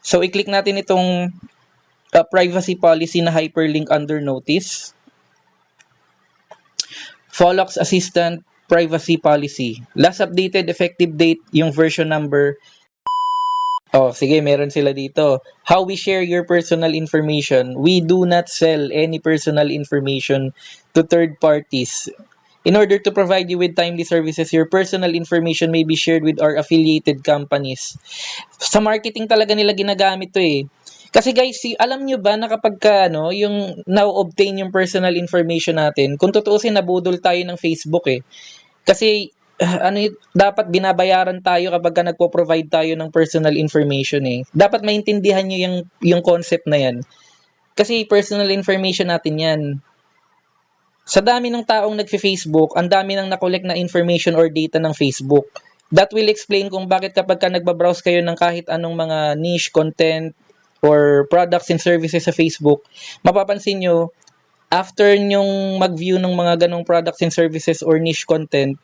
So, i-click natin itong privacy policy na hyperlink under notice. Pholox Assistant Privacy Policy. Last updated effective date, yung version number. Oh, sige, meron sila dito. How we share your personal information. We do not sell any personal information to third parties. In order to provide you with timely services, your personal information may be shared with our affiliated companies. Sa marketing talaga nila ginagamit to eh. Kasi guys, alam nyo ba na kapag yung na-obtain yung personal information natin, kung tutuusin, nabudol tayo ng Facebook eh. Kasi dapat binabayaran tayo kapag ka nagpo-provide tayo ng personal information eh. Dapat maintindihan nyo yung concept na yan. Kasi personal information natin yan. Sa dami ng taong nagfi-Facebook, ang dami nang na-collect na information or data ng Facebook. That will explain kung bakit kapag ka nagbabrowse kayo ng kahit anong mga niche content or products and services sa Facebook, mapapansin nyo, after nyong mag-view ng mga ganong products and services or niche content,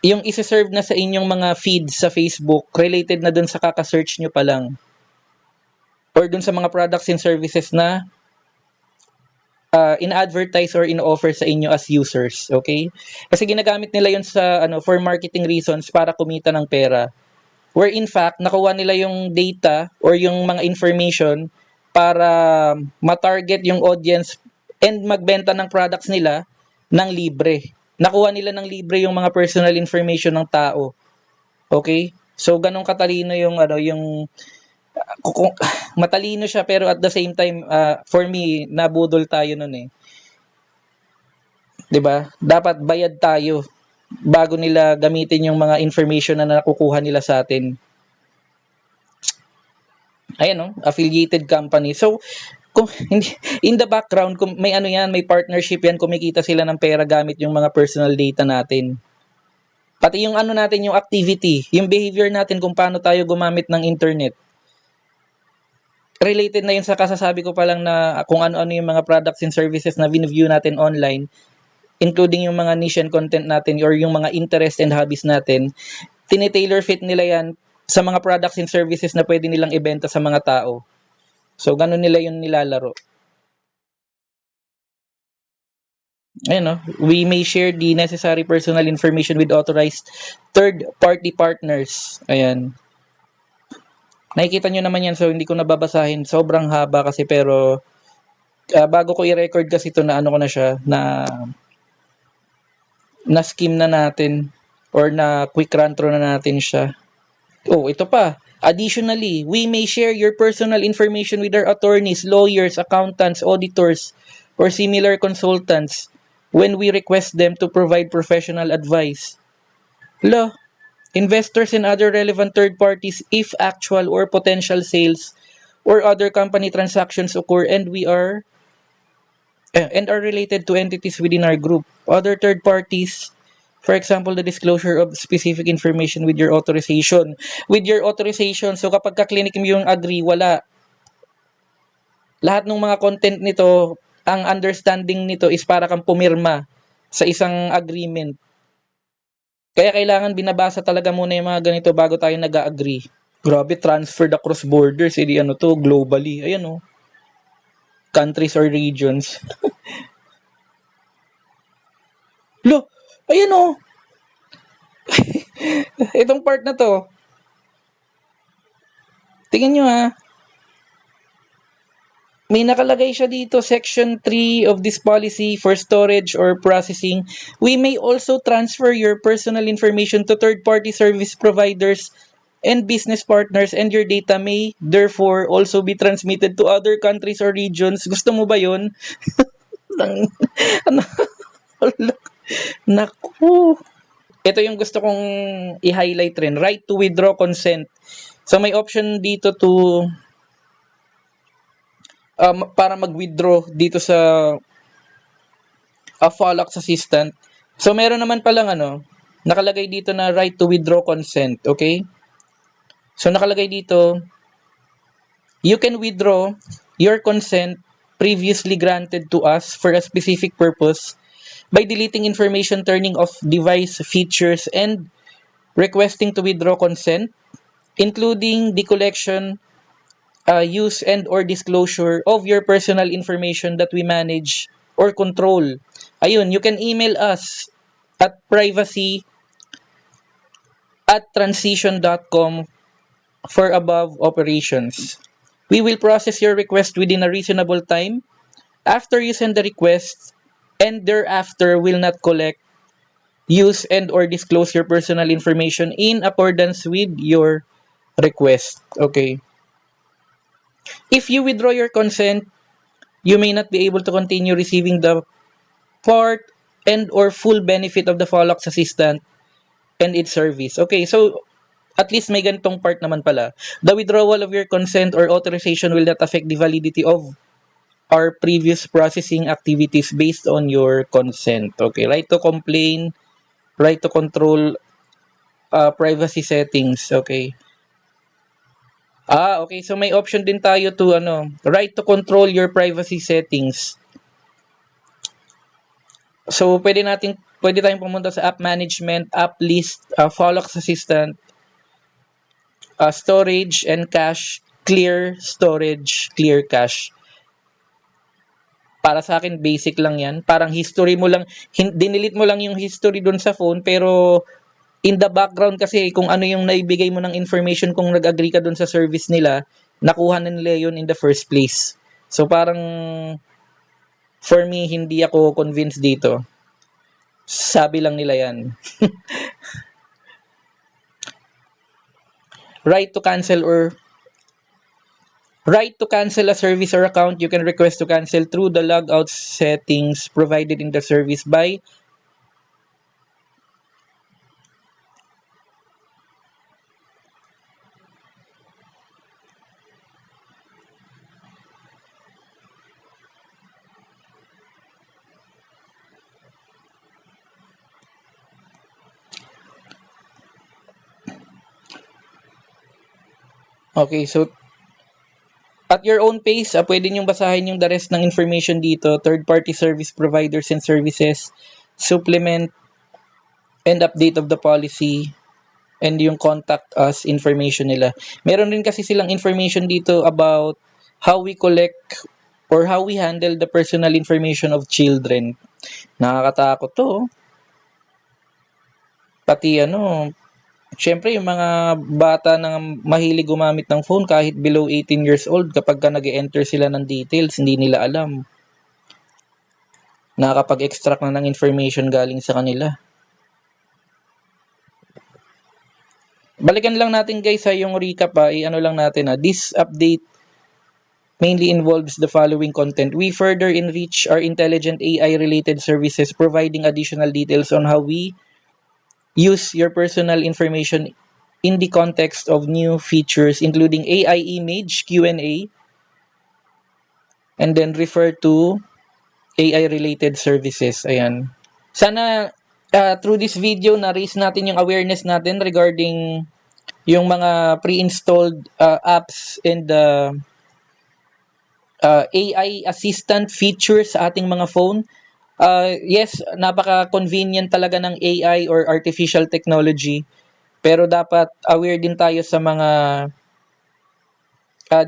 yung isa-serve na sa inyong mga feeds sa Facebook, related na dun sa kaka-search nyo pa lang. Or dun sa mga products and services na in-advertise or in-offer sa inyo as users, okay? Kasi ginagamit nila yun sa for marketing reasons para kumita ng pera. Where in fact, nakuha nila yung data or yung mga information para ma-target yung audience and magbenta ng products nila ng libre. Nakuha nila ng libre yung mga personal information ng tao. Okay? So ganun katalino yung matalino siya pero at the same time for me nabudol tayo nun eh. 'Di ba? Dapat bayad tayo bago nila gamitin yung mga information na nakukuha nila sa atin. Ayan affiliated company. So kung in the background kung may may partnership yan, kumikita sila ng pera gamit yung mga personal data natin. Pati yung natin, yung activity, yung behavior natin kung paano tayo gumamit ng internet. Related na yun sa kasasabi ko pa lang na kung ano-ano yung mga products and services na view natin online, including yung mga niche and content natin or yung mga interest and hobbies natin, tinitailor fit nila yan sa mga products and services na pwede nilang ibenta sa mga tao. So, ganun nila yung nilalaro. Ayan, we may share the necessary personal information with authorized third-party partners. Ayan. Nakikita nyo naman yan, so hindi ko nababasahin. Sobrang haba kasi pero bago ko i-record kasi ito na ko na siya, na skim na natin or na quick run through na natin siya. Oh, ito pa. Additionally, we may share your personal information with our attorneys, lawyers, accountants, auditors, or similar consultants when we request them to provide professional advice. Investors and other relevant third parties if actual or potential sales or other company transactions occur and are related to entities within our group. Other third parties, for example, the disclosure of specific information with your authorization. With your authorization, so kapag ka-clinic mo yung agree, wala. Lahat ng mga content nito, ang understanding nito is para kang pumirma sa isang agreement. Kaya kailangan binabasa talaga muna yung mga ganito bago tayo nag-agree. Grabe, transferred across borders. Hindi globally. Ayan countries or regions. Ayan itong part na to. Tingnan nyo may nakalagay siya dito, Section 3 of this policy for storage or processing. We may also transfer your personal information to third-party service providers and business partners, and your data may therefore also be transmitted to other countries or regions. Gusto mo ba yun? Naku. Ito yung gusto kong i-highlight rin. Right to withdraw consent. So may option dito to para mag-withdraw dito sa Pholox Assistant. So meron naman palang nakalagay dito na right to withdraw consent, okay? So nakalagay dito, you can withdraw your consent previously granted to us for a specific purpose by deleting information, turning off device features, and requesting to withdraw consent, including the collection use and or disclosure of your personal information that we manage or control. Ayun, you can email us at privacy@transition.com for above operations. We will process your request within a reasonable time after you send the request, and thereafter will not collect, use, and or disclose your personal information in accordance with your request. Okay. If you withdraw your consent, you may not be able to continue receiving the part and or full benefit of the Follox Assistant and its service. Okay, so at least may ganitong part naman pala. The withdrawal of your consent or authorization will not affect the validity of our previous processing activities based on your consent. Okay, right to complain, right to control privacy settings. Okay. Okay. So may option din tayo to right to control your privacy settings. So pwede tayong pumunta sa app management, app list, Follox Assistant, storage and cache, clear storage, clear cache. Para sa akin basic lang 'yan. Parang history mo lang, dinelete mo lang yung history doon sa phone, pero in the background kasi kung ano yung naibigay mo ng information, kung nag-agree ka doon sa service nila, nakuha na nila yun in the first place. So parang for me hindi ako convinced dito. Sabi lang nila 'yan. Right to cancel a service or account. You can request to cancel through the logout settings provided in the service by Okay, so at your own pace, pwede niyong basahin yung the rest ng information dito, third-party service providers and services, supplement and update of the policy, and yung contact us information nila. Meron rin kasi silang information dito about how we collect or how we handle the personal information of children. Nakakatakot to. Pati syempre yung mga bata na mahilig gumamit ng phone kahit below 18 years old, kapag ka nag-enter sila ng details, hindi nila alam. Nakakapag-extract na ng information galing sa kanila. Balikan lang natin guys yung recap lang natin This update mainly involves the following content. We further enrich our intelligent AI related services, providing additional details on how we use your personal information in the context of new features including AI image Q&A, and then refer to AI related services. Ayan. Sana through this video na-raise natin yung awareness natin regarding yung mga pre-installed apps and AI assistant features sa ating mga phone. Yes, napaka-convenient talaga ng AI or artificial technology, pero dapat aware din tayo sa mga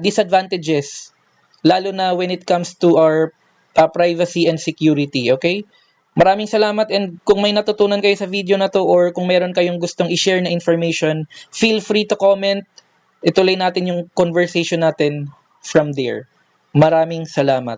disadvantages, lalo na when it comes to our privacy and security. Okay? Maraming salamat, and kung may natutunan kayo sa video na to or kung meron kayong gustong i-share na information, feel free to comment. Ituloy natin yung conversation natin from there. Maraming salamat.